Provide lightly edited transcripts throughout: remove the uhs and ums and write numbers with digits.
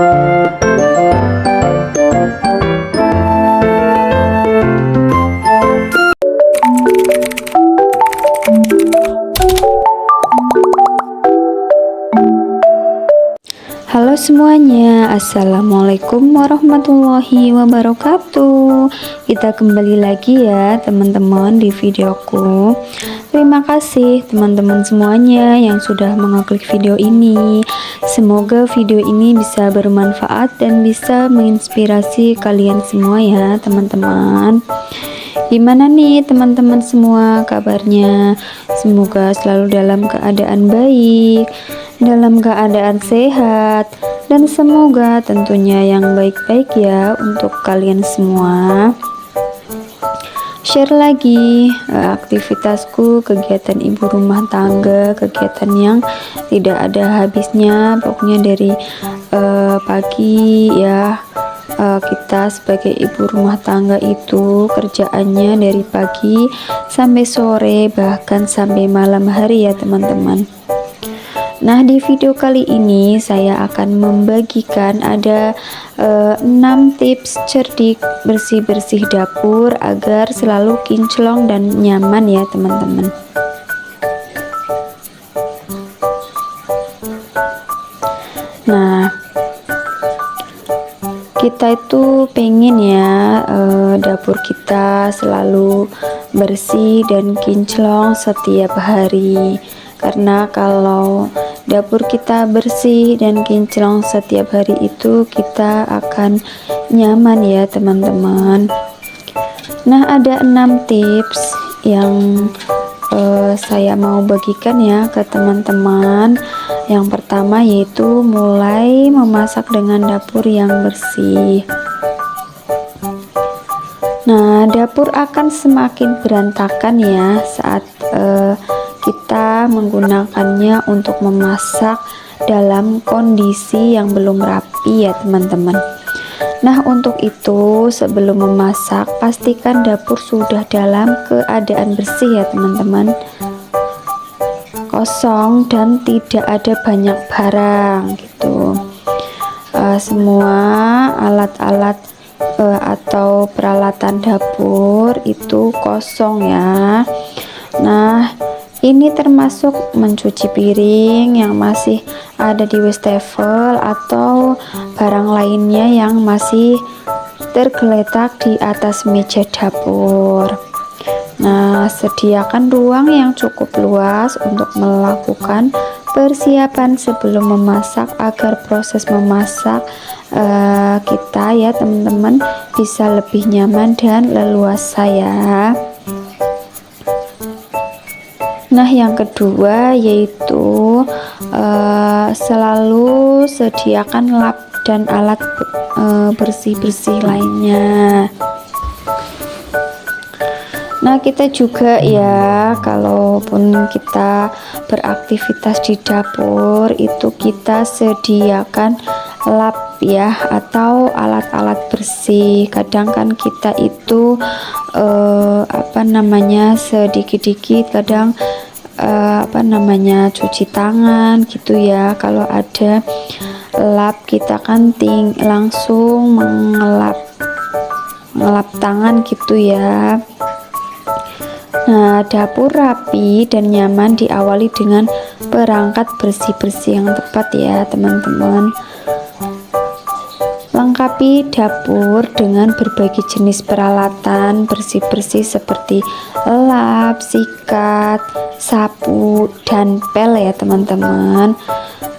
Halo semuanya, assalamualaikum warahmatullahi wabarakatuh. Kita kembali lagi ya teman-teman di videoku. Terima kasih teman-teman semuanya yang sudah mengeklik video ini. Semoga video ini bisa bermanfaat dan bisa menginspirasi kalian semua ya teman-teman. Gimana nih teman-teman semua kabarnya? Semoga selalu dalam keadaan baik, dalam keadaan sehat, dan semoga tentunya yang baik-baik ya untuk kalian semua. Share lagi aktivitasku, kegiatan ibu rumah tangga, kegiatan yang tidak ada habisnya, pokoknya dari pagi ya. Kita sebagai ibu rumah tangga itu kerjaannya dari pagi sampai sore, bahkan sampai malam hari ya teman-teman. Nah, di video kali ini saya akan membagikan ada 6 tips cerdik bersih-bersih dapur agar selalu kinclong dan nyaman ya teman-teman. Nah, kita itu pengen ya dapur kita selalu bersih dan kinclong setiap hari, karena kalau dapur kita bersih dan kinclong setiap hari itu kita akan nyaman ya teman-teman. Nah, ada 6 tips yang saya mau bagikan ya ke teman-teman. Yang pertama yaitu mulai memasak dengan dapur yang bersih. Nah, dapur akan semakin berantakan ya saat kita menggunakannya untuk memasak dalam kondisi yang belum rapi ya teman-teman. Nah, untuk itu sebelum memasak pastikan dapur sudah dalam keadaan bersih ya teman-teman, kosong dan tidak ada banyak barang gitu. Semua alat-alat atau peralatan dapur itu kosong ya. Nah, ini termasuk mencuci piring yang masih ada di wastafel atau barang lainnya yang masih tergeletak di atas meja dapur. Nah, sediakan ruang yang cukup luas untuk melakukan persiapan sebelum memasak agar proses memasak kita ya teman-teman bisa lebih nyaman dan leluasa ya. Nah, yang kedua yaitu selalu sediakan lap dan alat bersih-bersih lainnya. Nah, kita juga ya kalaupun kita beraktivitas di dapur itu kita sediakan lap ya atau alat-alat bersih. Kadang kan kita itu sedikit-dikit kadang cuci tangan gitu ya. Kalau ada lap kita kan langsung mengelap tangan gitu ya. Nah, dapur rapi dan nyaman diawali dengan perangkat bersih-bersih yang tepat ya teman-teman. Lengkapi dapur dengan berbagai jenis peralatan bersih-bersih seperti lap, sikat, sapu, dan pel ya teman-teman.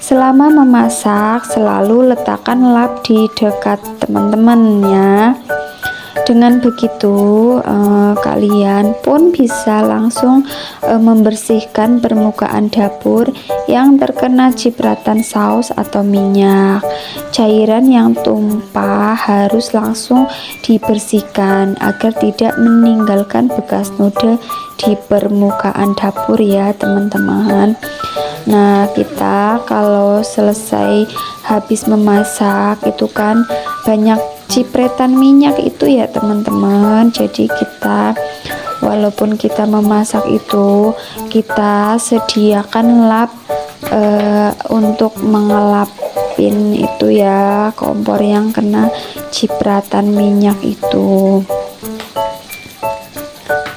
Selama memasak selalu letakkan lap di dekat teman-teman ya. Dengan begitu kalian pun bisa langsung membersihkan permukaan dapur yang terkena cipratan saus atau minyak. Cairan yang tumpah harus langsung dibersihkan agar tidak meninggalkan bekas noda di permukaan dapur ya teman-teman. Nah, kita kalau selesai habis memasak itu kan banyak cipretan minyak itu ya teman-teman. Jadi kita walaupun kita memasak itu kita sediakan lap untuk mengelap siapin itu ya, kompor yang kena cipratan minyak itu.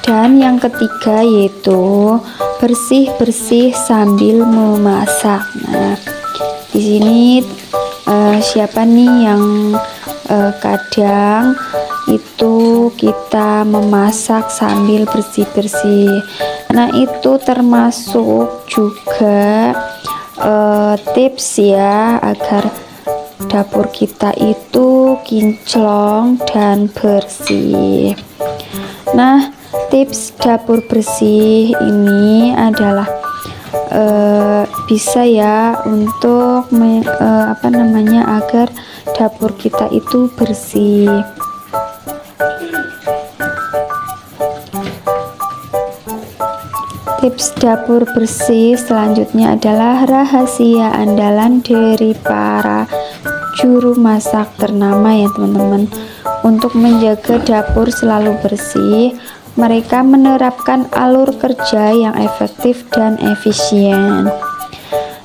Dan yang ketiga yaitu bersih-bersih sambil memasak. Nah, di sini siapa nih yang kadang itu kita memasak sambil bersih-bersih. Nah, itu termasuk juga tips ya agar dapur kita itu kinclong dan bersih. Nah, tips dapur bersih ini adalah bisa ya untuk agar dapur kita itu bersih. Tips dapur bersih selanjutnya adalah rahasia andalan dari para juru masak ternama ya teman-teman. Untuk menjaga dapur selalu bersih, mereka menerapkan alur kerja yang efektif dan efisien.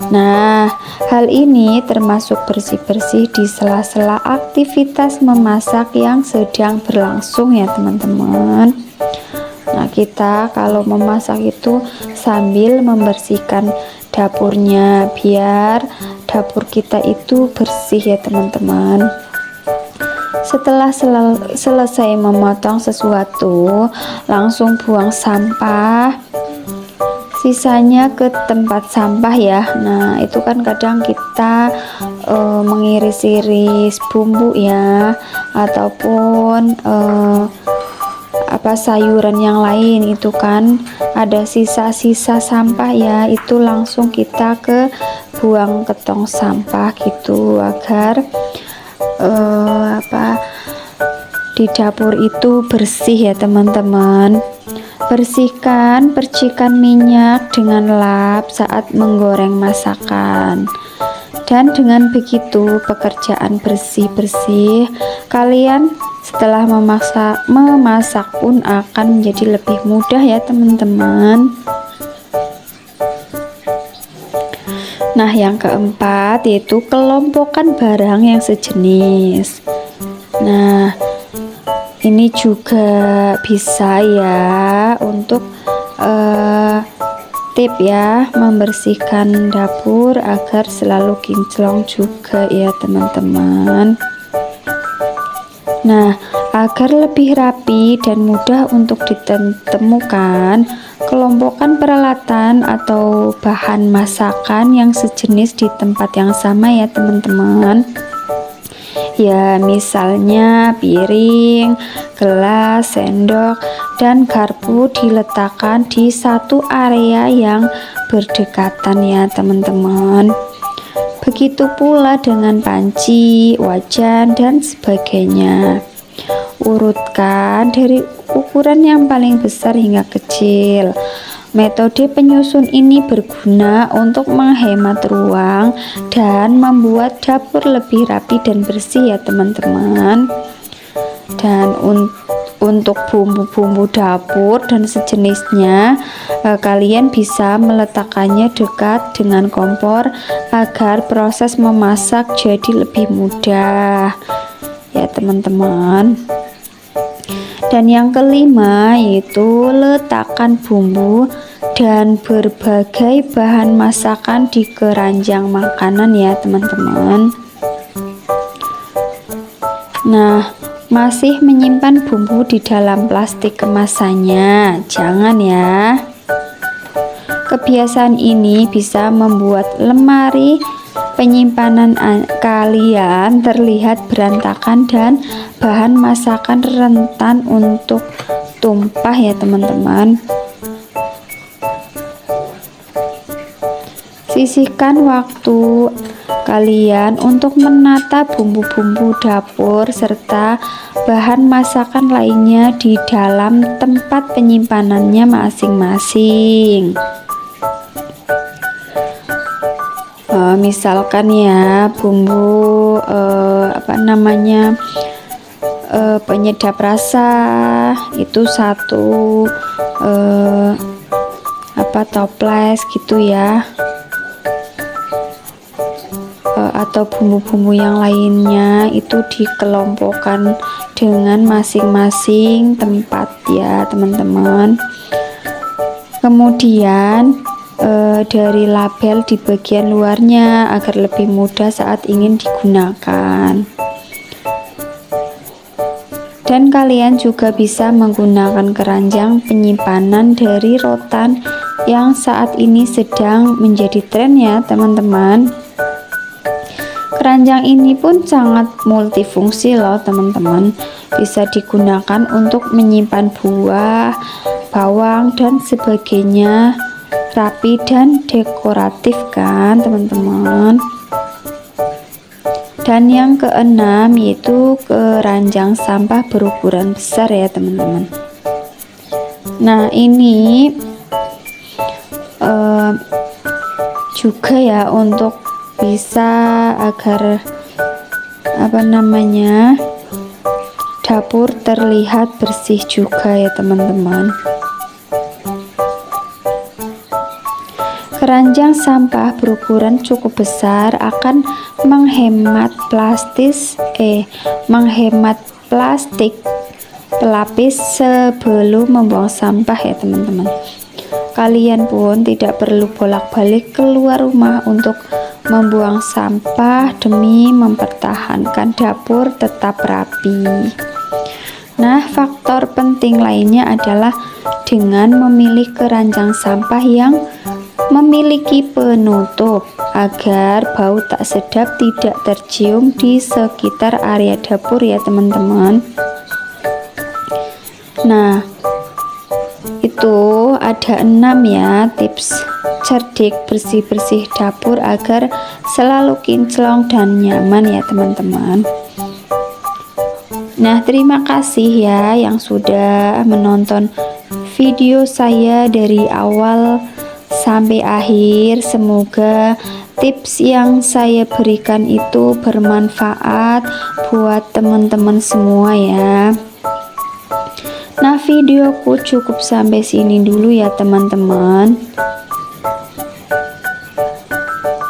Nah, hal ini termasuk bersih-bersih di sela-sela aktivitas memasak yang sedang berlangsung ya teman-teman. Nah, kita kalau memasak itu sambil membersihkan dapurnya biar dapur kita itu bersih ya teman-teman. Setelah selesai memotong sesuatu, langsung buang sampah, sisanya ke tempat sampah ya. Nah, itu kan kadang kita mengiris-iris bumbu ya, ataupun sayuran yang lain, itu kan ada sisa-sisa sampah ya, itu langsung kita buang ke tong sampah gitu, agar di dapur itu bersih ya teman-teman. Bersihkan percikan minyak dengan lap saat menggoreng masakan. Dan dengan begitu pekerjaan bersih-bersih kalian setelah memasak pun akan menjadi lebih mudah ya teman-teman. Nah, yang keempat yaitu kelompokkan barang yang sejenis. Nah, ini juga bisa ya untuk tip ya, membersihkan dapur agar selalu kinclong juga ya teman-teman. Nah, agar lebih rapi dan mudah untuk ditemukan, kelompokkan peralatan atau bahan masakan yang sejenis di tempat yang sama ya teman-teman. Ya, misalnya piring, gelas, sendok, dan garpu diletakkan di satu area yang berdekatan ya teman-teman. Begitu pula dengan panci, wajan, dan sebagainya. Urutkan dari ukuran yang paling besar hingga kecil. Metode penyusun ini berguna untuk menghemat ruang dan membuat dapur lebih rapi dan bersih ya teman-teman. Dan untuk bumbu-bumbu dapur dan sejenisnya, kalian bisa meletakkannya dekat dengan kompor agar proses memasak jadi lebih mudah ya teman-teman. Dan yang kelima yaitu letakkan bumbu dan berbagai bahan masakan di keranjang makanan ya teman-teman. Nah, masih menyimpan bumbu di dalam plastik kemasannya, jangan ya. Kebiasaan ini bisa membuat lemari penyimpanan kalian terlihat berantakan dan bahan masakan rentan untuk tumpah ya teman-teman. Sisihkan waktu kalian untuk menata bumbu-bumbu dapur serta bahan masakan lainnya di dalam tempat penyimpanannya masing-masing. Misalkan ya bumbu penyedap rasa itu satu toples gitu ya, atau bumbu-bumbu yang lainnya itu dikelompokkan dengan masing-masing tempat ya teman-teman. Kemudian dari label di bagian luarnya agar lebih mudah saat ingin digunakan. Dan kalian juga bisa menggunakan keranjang penyimpanan dari rotan yang saat ini sedang menjadi tren ya teman-teman. Keranjang ini pun sangat multifungsi loh teman-teman. Bisa digunakan untuk menyimpan buah, bawang dan sebagainya, rapi dan dekoratif kan teman-teman. Dan yang keenam yaitu keranjang sampah berukuran besar ya teman-teman. Nah ini juga ya untuk bisa agar dapur terlihat bersih juga ya teman-teman. Keranjang sampah berukuran cukup besar akan menghemat plastik pelapis sebelum membuang sampah ya teman-teman. Kalian pun tidak perlu bolak-balik keluar rumah untuk membuang sampah demi mempertahankan dapur tetap rapi. Nah, faktor penting lainnya adalah dengan memilih keranjang sampah yang memiliki penutup agar bau tak sedap tidak tercium di sekitar area dapur ya teman-teman. Nah, itu ada 6 ya tips cerdik bersih-bersih dapur agar selalu kinclong dan nyaman ya teman-teman. Nah, terima kasih ya yang sudah menonton video saya dari awal sampai akhir. Semoga tips yang saya berikan itu bermanfaat buat teman-teman semua ya. Nah, videoku cukup sampai sini dulu ya teman-teman.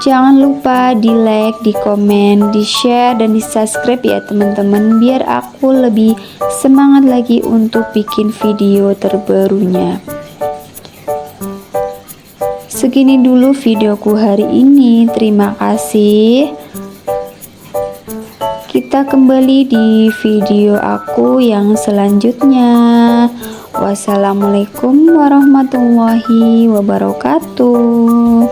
Jangan lupa di like, di komen, di share, dan di subscribe ya teman-teman, biar aku lebih semangat lagi untuk bikin video terbarunya. Segini dulu videoku hari ini. Terima kasih. Kita kembali di video aku yang selanjutnya. Wassalamualaikum warahmatullahi wabarakatuh.